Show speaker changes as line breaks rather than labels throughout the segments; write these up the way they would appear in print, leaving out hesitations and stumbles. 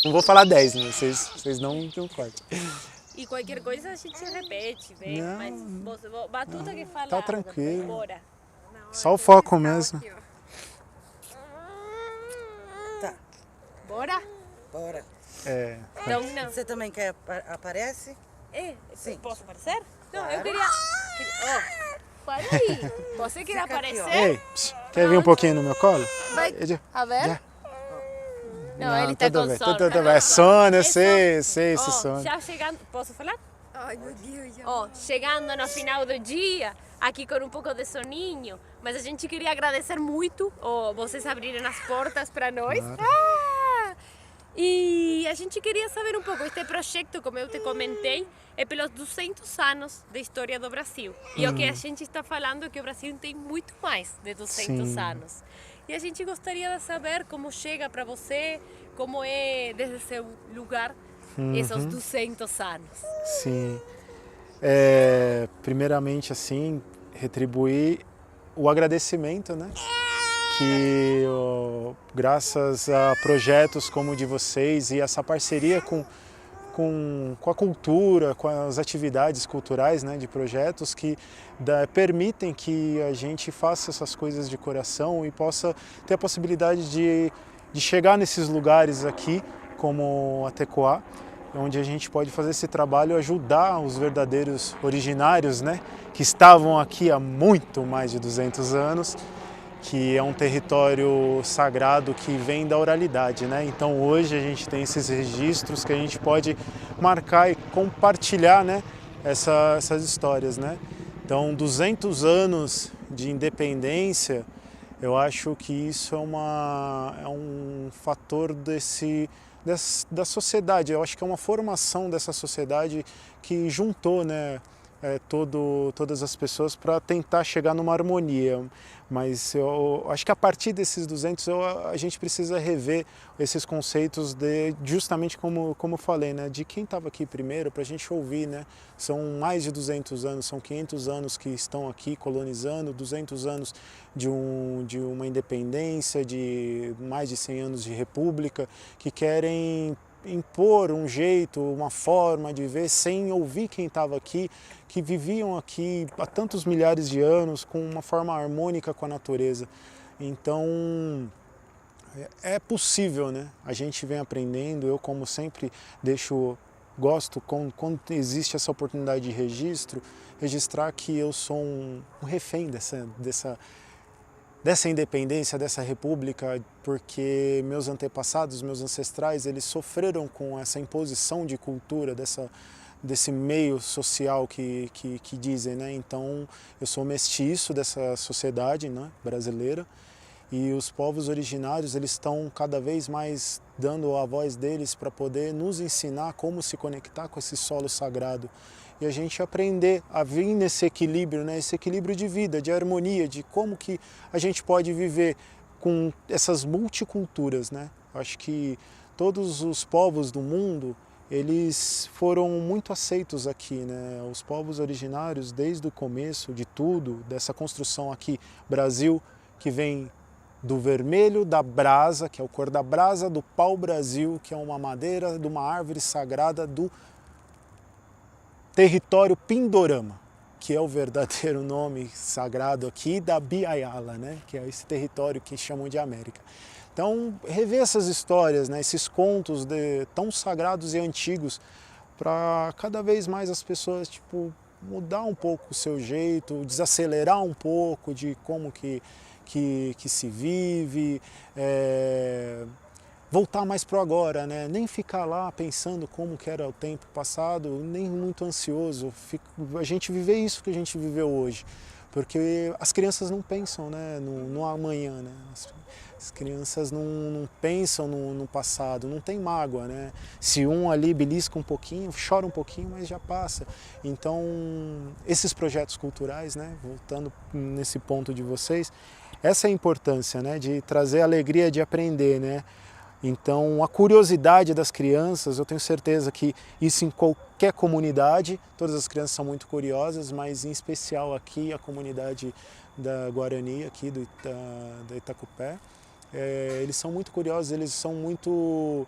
Não vou falar 10, né? Vocês não cortem.
E qualquer coisa a gente repete, vê? Mas
Não,
você, Batuta que fala
tá
algo,
tranquilo.
bora.
Não,
Só
é
o
bem
foco
fiscal
mesmo.
aqui, ó.
Tá,
Bora?
bora.
É,
Então, não.
Você também quer aparece? Sim.
Posso aparecer? Não,
Claro.
eu queria... Ó, para aí. Você quer
Fica aqui, ó.
aparecer?
Ei, quer vir um pouquinho no meu colo?
Vai. A ver?
Já.
Não, ele tá
tudo
com
bem,
sono.
tudo bem. É sono, eu
É
sei esse
Ó,
sono.
já chegando... Posso falar?
Ai, meu Deus. Já
Ó, chegando no final do dia, aqui com um pouco de soninho, mas a gente queria agradecer muito vocês abrirem as portas para nós. E a gente queria saber um pouco, este projeto, como eu te comentei, é pelos 200 anos da história do Brasil. E o que a gente está falando é que o Brasil tem muito mais de 200
Sim.
anos. E a gente gostaria de saber como chega para você, como é desde seu lugar esses 200 anos.
Sim. Primeiramente, assim, retribuir o agradecimento, né? Que graças a projetos como o de vocês e essa parceria com a cultura, com as atividades culturais, né, de projetos que permitem que a gente faça essas coisas de coração e possa ter a possibilidade de chegar nesses lugares aqui, como a Tecoá, onde a gente pode fazer esse trabalho, ajudar os verdadeiros originários, né, que estavam aqui há muito mais de 200 anos, que é um território sagrado que vem da oralidade, né? Então hoje a gente tem esses registros que a gente pode marcar e compartilhar, né, essas histórias, né? Então 200 anos de independência, eu acho que isso é um fator da sociedade. Eu acho que é uma formação dessa sociedade que juntou, né, todas as pessoas para tentar chegar numa harmonia. Mas eu acho que a partir desses 200 a gente precisa rever esses conceitos justamente como eu falei, né, de quem estava aqui primeiro, para a gente ouvir, né? São mais de 200 anos, são 500 anos que estão aqui colonizando, 200 anos de uma independência, de mais de 100 anos de república, que querem impor um jeito, uma forma de viver sem ouvir quem estava aqui, que viviam aqui há tantos milhares de anos com uma forma harmônica com a natureza. Então é possível, né? A gente vem aprendendo, eu como sempre gosto quando existe essa oportunidade de registrar que eu sou um refém dessa independência, dessa república, porque meus antepassados, meus ancestrais, eles sofreram com essa imposição de cultura, desse meio social que dizem, né? Então, eu sou mestiço dessa sociedade, né, brasileira, e os povos originários, eles estão cada vez mais dando a voz deles para poder nos ensinar como se conectar com esse solo sagrado e a gente aprender a vir nesse equilíbrio, né? Esse equilíbrio de vida, de harmonia, de como que a gente pode viver com essas multiculturas, né? Acho que todos os povos do mundo, eles foram muito aceitos aqui, né? Os povos originários, desde o começo de tudo, dessa construção aqui, Brasil, que vem do vermelho da brasa, que é o cor da brasa, do pau-brasil, que é uma madeira de uma árvore sagrada do território Pindorama, que é o verdadeiro nome sagrado aqui da Biayala, né? Que é esse território que chamam de América. Então, rever essas histórias, né? Esses contos tão sagrados e antigos, para cada vez mais as pessoas mudar um pouco o seu jeito, desacelerar um pouco de como que se vive, voltar mais pro agora, né? Nem ficar lá pensando como que era o tempo passado, nem muito ansioso. A gente viver isso que a gente viveu hoje, porque as crianças não pensam, né, no amanhã, né? As crianças não pensam no passado, não tem mágoa, né? Se um ali belisca um pouquinho, chora um pouquinho, mas já passa. Então, esses projetos culturais, né, voltando nesse ponto de vocês, essa é a importância, né, de trazer a alegria de aprender, né? Então, a curiosidade das crianças, eu tenho certeza que isso em qualquer comunidade, todas as crianças são muito curiosas, mas em especial aqui a comunidade da Guarani, aqui da Itacupé, eles são muito curiosos, eles são muito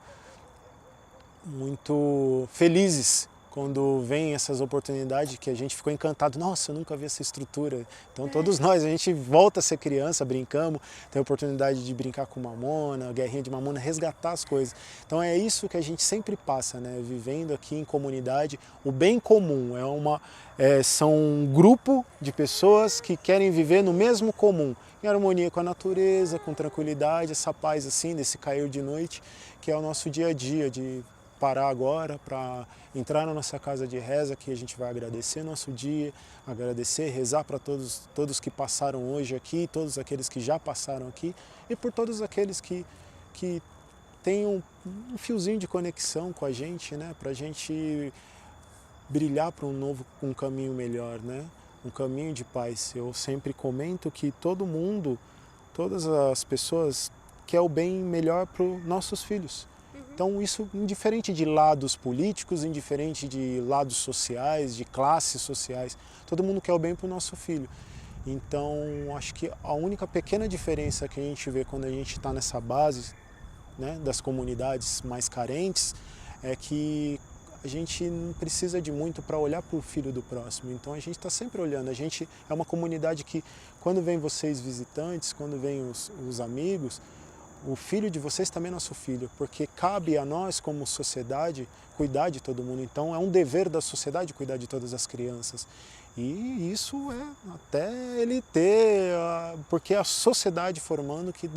muito felizes quando vem essas oportunidades que a gente ficou encantado. Nossa, eu nunca vi essa estrutura. Então todos nós, a gente volta a ser criança, brincamos, tem a oportunidade de brincar com mamona, guerrinha de mamona, resgatar as coisas. Então é isso que a gente sempre passa, né? Vivendo aqui em comunidade, o bem comum são um grupo de pessoas que querem viver no mesmo comum, em harmonia com a natureza, com tranquilidade, essa paz assim, desse cair de noite, que é o nosso dia a dia, de parar agora para entrar na nossa casa de reza, que a gente vai agradecer nosso dia, agradecer, rezar para todos que passaram hoje aqui, todos aqueles que já passaram aqui e por todos aqueles que têm um fiozinho de conexão com a gente, né? Para a gente brilhar para um caminho melhor, né? Um caminho de paz. Eu sempre comento que todo mundo, todas as pessoas querem o bem melhor para os nossos filhos. Então isso indiferente de lados políticos, indiferente de lados sociais, de classes sociais, todo mundo quer o bem para o nosso filho. Então acho que a única pequena diferença que a gente vê quando a gente está nessa base, né, das comunidades mais carentes é que a gente não precisa de muito para olhar para o filho do próximo. Então a gente está sempre olhando. A gente é uma comunidade que quando vem vocês visitantes, quando vem os amigos, o filho de vocês também é nosso filho, porque cabe a nós, como sociedade, cuidar de todo mundo. Então é um dever da sociedade cuidar de todas as crianças. E isso é até ele ter, porque é a sociedade formando que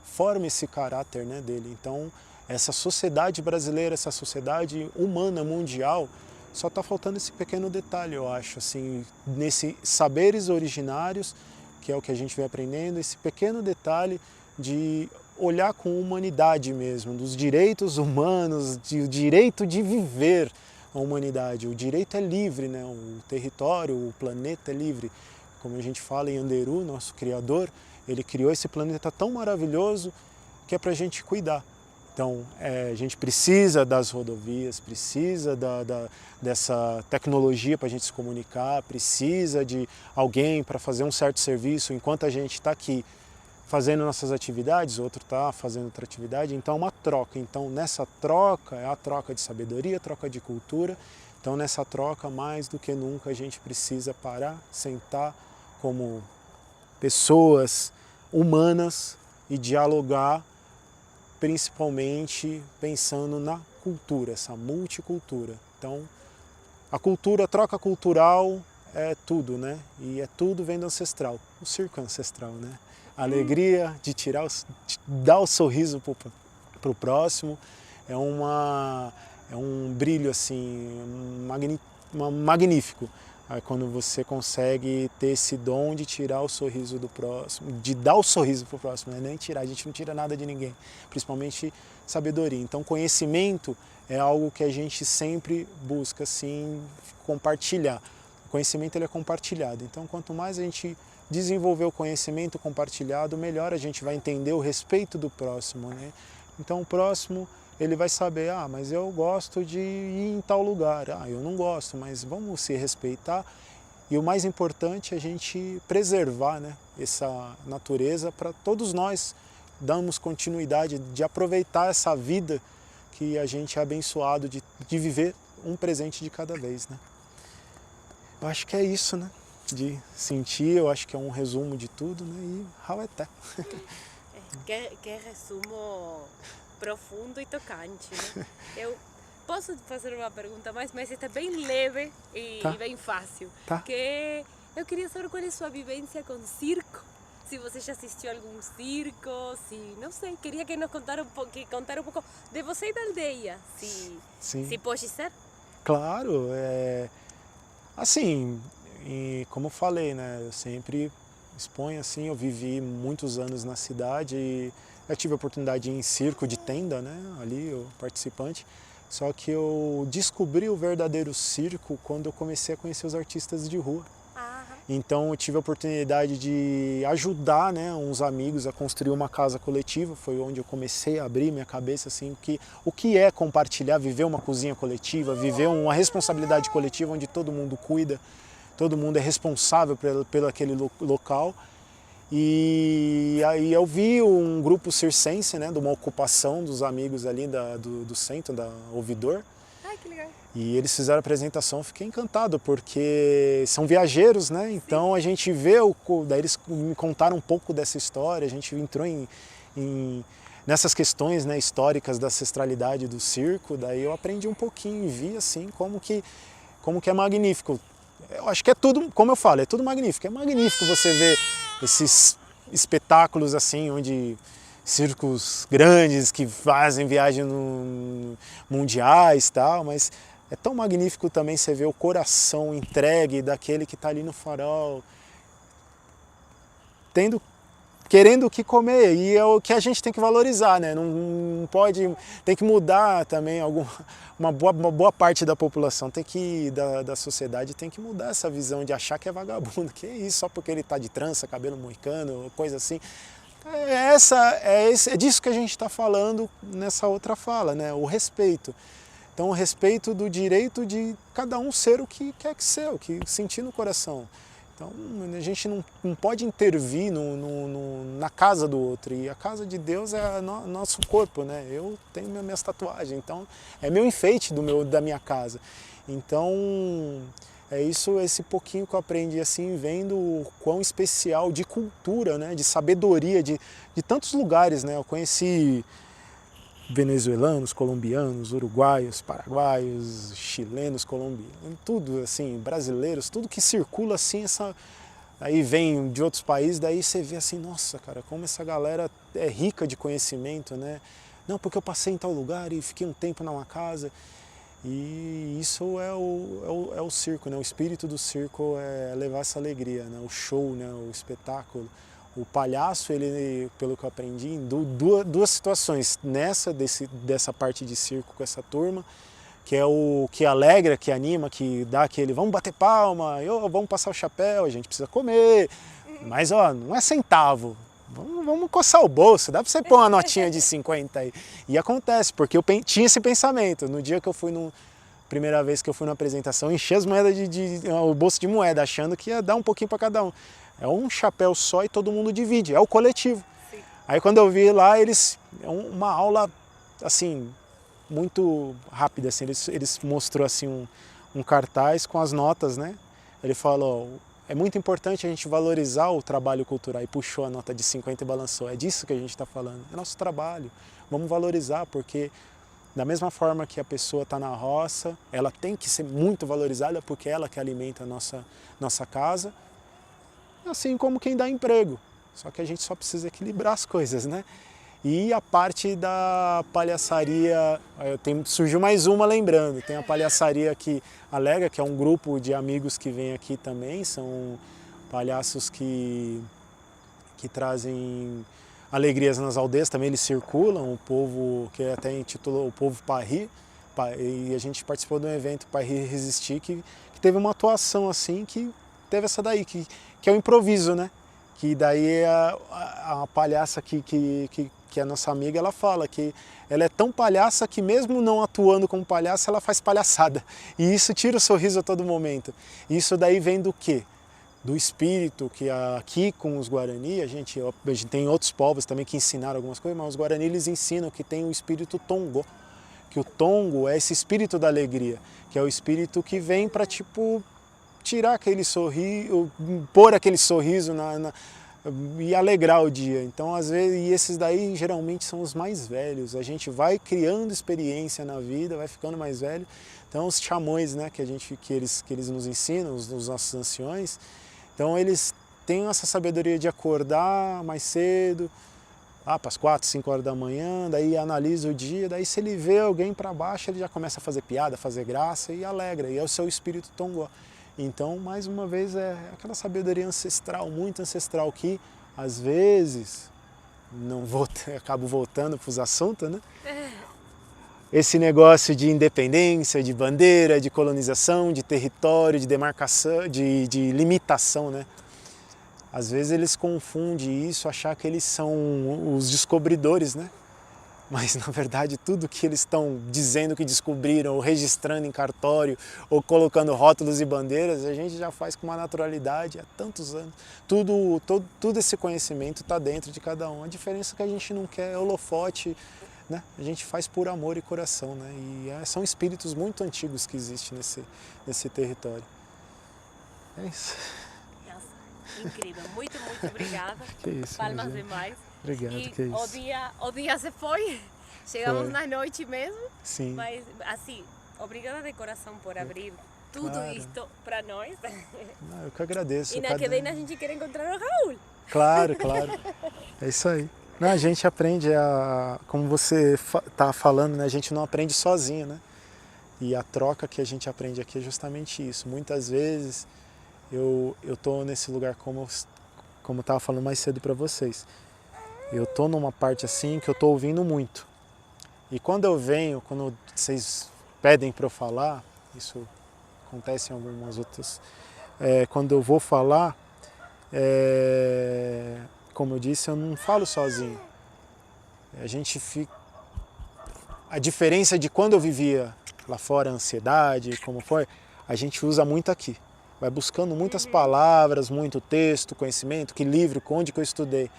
forma esse caráter, né, dele. Então essa sociedade brasileira, essa sociedade humana mundial, só está faltando esse pequeno detalhe, eu acho, assim, nesses saberes originários, que é o que a gente vem aprendendo, esse pequeno detalhe de olhar com humanidade mesmo, dos direitos humanos, o direito de viver a humanidade. O direito é livre, né? O território, o planeta é livre. Como a gente fala em Anderu, nosso Criador, ele criou esse planeta tão maravilhoso que é para a gente cuidar. Então, a gente precisa das rodovias, precisa dessa tecnologia para a gente se comunicar, precisa de alguém para fazer um certo serviço enquanto a gente está aqui fazendo nossas atividades, outro está fazendo outra atividade, então é uma troca. Então nessa troca, é a troca de sabedoria, a troca de cultura, então nessa troca mais do que nunca a gente precisa parar, sentar como pessoas humanas e dialogar, principalmente pensando na cultura, essa multicultura. Então a cultura, a troca cultural é tudo, né? E é tudo vem do ancestral, o circo é ancestral, né? A alegria de dar o sorriso para o próximo é um brilho assim magnífico. Aí quando você consegue ter esse dom de tirar o sorriso do próximo, de dar o sorriso para o próximo, não é nem tirar, a gente não tira nada de ninguém, principalmente sabedoria. Então conhecimento é algo que a gente sempre busca assim compartilhar. O conhecimento ele é compartilhado, então quanto mais a gente desenvolver o conhecimento compartilhado, melhor a gente vai entender o respeito do próximo, né? Então o próximo, ele vai saber, mas eu gosto de ir em tal lugar, eu não gosto, mas vamos se respeitar. E o mais importante é a gente preservar, né, essa natureza para todos nós darmos continuidade, de aproveitar essa vida que a gente é abençoado de viver um presente de cada vez, né? Eu acho que é isso, né? De sentir, eu acho que é um resumo de tudo, né? E Haueté.
Que resumo profundo e tocante, né? Eu posso fazer uma pergunta mais, mas esta é bem leve e bem fácil.
Tá.
Que eu queria saber qual é a sua vivência com circo. Se você já assistiu a algum circo, não sei, queria que nos contar um pouco de você e da aldeia, se pode ser.
Claro, assim, como eu falei, né, eu sempre exponho assim, eu vivi muitos anos na cidade e eu tive a oportunidade de ir em circo de tenda, né, ali, eu participante, só que eu descobri o verdadeiro circo quando eu comecei a conhecer os artistas de rua. Então eu tive a oportunidade de ajudar, né, uns amigos a construir uma casa coletiva, foi onde eu comecei a abrir minha cabeça assim, o que é compartilhar, viver uma cozinha coletiva, viver uma responsabilidade coletiva onde todo mundo cuida, todo mundo é responsável pelo aquele local. E aí eu vi um grupo circense, né, de uma ocupação dos amigos ali do centro, da Ouvidor.
Ai, que legal.
E eles fizeram a apresentação, eu fiquei encantado, porque são viajeiros, né? Então a gente vê, daí eles me contaram um pouco dessa história, a gente entrou nessas questões, né, históricas da ancestralidade do circo, daí eu aprendi um pouquinho e vi assim como que é magnífico. Eu acho que é tudo, como eu falo, é tudo magnífico. É magnífico você ver esses espetáculos assim, onde circos grandes que fazem viagens mundiais e tal, mas é tão magnífico também você ver o coração entregue daquele que está ali no farol, querendo o que comer, e é o que a gente tem que valorizar, né? Não pode, tem que mudar também uma boa parte da população, da sociedade tem que mudar essa visão de achar que é vagabundo, que é isso, só porque ele está de trança, cabelo moicano, coisa assim. É disso que a gente está falando nessa outra fala, né? O respeito. Então, o respeito do direito de cada um ser o que quer que ser, o que sentir no coração. Então, a gente não pode intervir na casa do outro. E a casa de Deus é nosso corpo, né? Eu tenho minhas tatuagens, então é meu enfeite da minha casa. Então, é isso, esse pouquinho que eu aprendi assim, vendo o quão especial de cultura, né? De sabedoria, de tantos lugares, né? Eu conheci venezuelanos, colombianos, uruguaios, paraguaios, chilenos, colombianos, tudo assim, brasileiros, tudo que circula assim, aí vem de outros países, daí você vê assim, nossa, cara, como essa galera é rica de conhecimento, né? Não, porque eu passei em tal lugar e fiquei um tempo numa casa. E isso é o circo, né? O espírito do circo é levar essa alegria, né? O show, né? O espetáculo. O palhaço, ele, pelo que eu aprendi, em duas situações, dessa parte de circo com essa turma, que é o que alegra, que anima, que dá aquele vamos bater palma, vamos passar o chapéu, a gente precisa comer, mas ó, não é centavo, vamos coçar o bolso, dá pra você pôr uma notinha de 50 aí. E acontece, porque eu tinha esse pensamento, no dia que eu fui primeira vez que eu fui na apresentação, enchi as moedas o bolso de moeda, achando que ia dar um pouquinho para cada um. É um chapéu só e todo mundo divide, é o coletivo. Sim. Aí quando eu vi lá, é uma aula assim, muito rápida, assim, eles mostrou assim um cartaz com as notas, né? Ele falou, é muito importante a gente valorizar o trabalho cultural, e puxou a nota de 50 e balançou. É disso que a gente está falando, é nosso trabalho, vamos valorizar, porque da mesma forma que a pessoa está na roça, ela tem que ser muito valorizada, porque é ela que alimenta a nossa casa, assim como quem dá emprego, só que a gente só precisa equilibrar as coisas, né? E a parte da palhaçaria, surgiu mais uma lembrando, tem a palhaçaria que alega, que é um grupo de amigos que vem aqui também, são palhaços que trazem alegrias nas aldeias, também eles circulam, o povo, que até intitulou o povo Parri, e a gente participou de um evento Parri Resistir, que teve uma atuação assim, que teve essa daí, que é o improviso, né? Que daí a palhaça que é a nossa amiga, ela fala que ela é tão palhaça que mesmo não atuando como palhaça, ela faz palhaçada. E isso tira o sorriso a todo momento. Isso daí vem do quê? Do espírito que aqui com os Guarani, a gente tem outros povos também que ensinaram algumas coisas, mas os Guarani eles ensinam que tem o espírito Tongo, que o Tongo é esse espírito da alegria, que é o espírito que vem para tipo tirar aquele sorriso, pôr aquele sorriso e alegrar o dia. Então, às vezes, e esses daí geralmente são os mais velhos. A gente vai criando experiência na vida, vai ficando mais velho. Então, os xamãs, né, que eles nos ensinam, os nossos anciões, então eles têm essa sabedoria de acordar mais cedo, para as 4, 5 horas da manhã, daí analisa o dia, daí se ele vê alguém para baixo, ele já começa a fazer piada, fazer graça e alegra, e é o seu espírito Tongo. Então, mais uma vez, é aquela sabedoria ancestral, muito ancestral, que às vezes, acabo voltando para os assuntos, né? Esse negócio de independência, de bandeira, de colonização, de território, de demarcação, de limitação, né? Às vezes eles confundem isso, achar que eles são os descobridores, né? mas na verdade tudo que eles estão dizendo que descobriram, ou registrando em cartório, ou colocando rótulos e bandeiras, a gente já faz com uma naturalidade há tantos anos. Tudo esse conhecimento está dentro de cada um. A diferença é que a gente não quer holofote, né? A gente faz por amor e coração, né? E são espíritos muito antigos que existem nesse território. É isso.
Nossa, incrível. Muito obrigada.
Que isso,
Palmas demais.
Obrigado,
e
que isso.
O dia se foi. Chegamos na noite mesmo.
Sim.
Mas, assim, obrigada de coração por abrir tudo isto para nós.
Não, eu que agradeço.
E na que vem a gente quer encontrar o Raul.
Claro. É isso aí. Não, a gente aprende como você está falando, né? A gente não aprende sozinho, né? E a troca que a gente aprende aqui é justamente isso. Muitas vezes eu tô nesse lugar como eu estava falando mais cedo para vocês. Eu tô numa parte assim que eu tô ouvindo muito. E quando vocês pedem para eu falar, isso acontece em algumas outras, quando eu vou falar, como eu disse, eu não falo sozinho. A diferença de quando eu vivia lá fora, a ansiedade, como foi, a gente usa muito aqui. Vai buscando muitas palavras, muito texto, conhecimento, que livro, onde que eu estudei.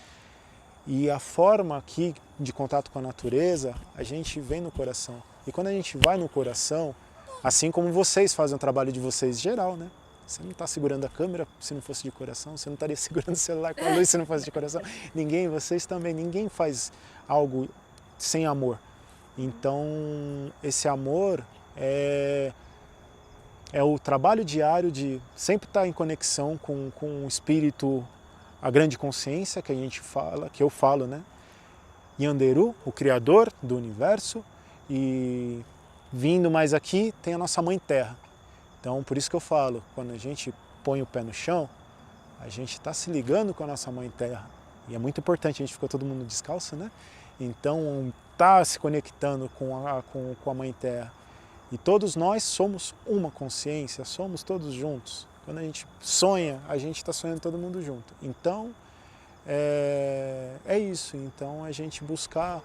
E a forma aqui de contato com a natureza, a gente vem no coração. E quando a gente vai no coração, assim como vocês fazem o trabalho de vocês geral, né? Você não está segurando a câmera se não fosse de coração, você não estaria segurando o celular com a luz se não fosse de coração. Vocês também, ninguém faz algo sem amor. Então, esse amor é o trabalho diário de sempre estar em conexão com o espírito, a grande consciência que a gente fala, que eu falo, né? Nyanderu, o criador do universo, e vindo mais aqui tem a nossa mãe terra. Então, por isso que eu falo, quando a gente põe o pé no chão, a gente está se ligando com a nossa mãe terra. E é muito importante, a gente ficou todo mundo descalço, né? Então, está se conectando com a mãe terra. E todos nós somos uma consciência, somos todos juntos. Quando a gente sonha, a gente está sonhando todo mundo junto. Então, é isso. Então, a gente buscar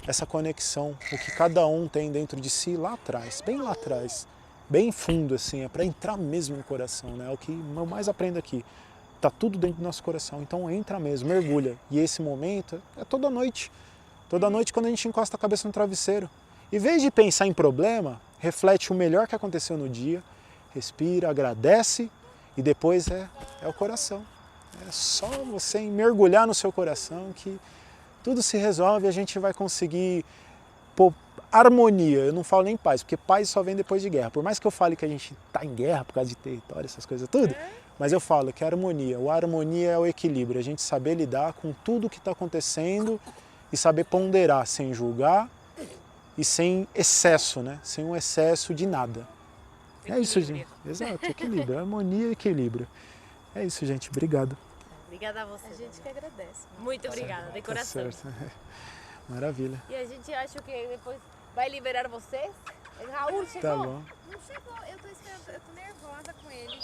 essa conexão, o que cada um tem dentro de si lá atrás, bem lá atrás, bem fundo, assim, é para entrar mesmo no coração, né? É o que eu mais aprendo aqui. Está tudo dentro do nosso coração, então entra mesmo, mergulha. E esse momento é toda noite. Toda noite quando a gente encosta a cabeça no travesseiro. Em vez de pensar em problema, reflete o melhor que aconteceu no dia, respira, agradece e depois é o coração. É só você mergulhar no seu coração que tudo se resolve e a gente vai conseguir pôr harmonia. Eu não falo nem paz, porque paz só vem depois de guerra. Por mais que eu fale que a gente está em guerra por causa de território, essas coisas tudo, mas eu falo que a harmonia é o equilíbrio, a gente saber lidar com tudo que está acontecendo e saber ponderar sem julgar e sem excesso, né? Sem um excesso de nada. É isso, gente. Exato, equilíbrio. Harmonia e equilíbrio. É isso, gente. Obrigado.
Obrigada a você.
A gente que agradece.
Muito obrigada, de coração.
Tá certo. Maravilha.
E a gente acha que depois vai liberar vocês. O Raul chegou?
Tá bom.
Não chegou, eu tô nervosa com ele.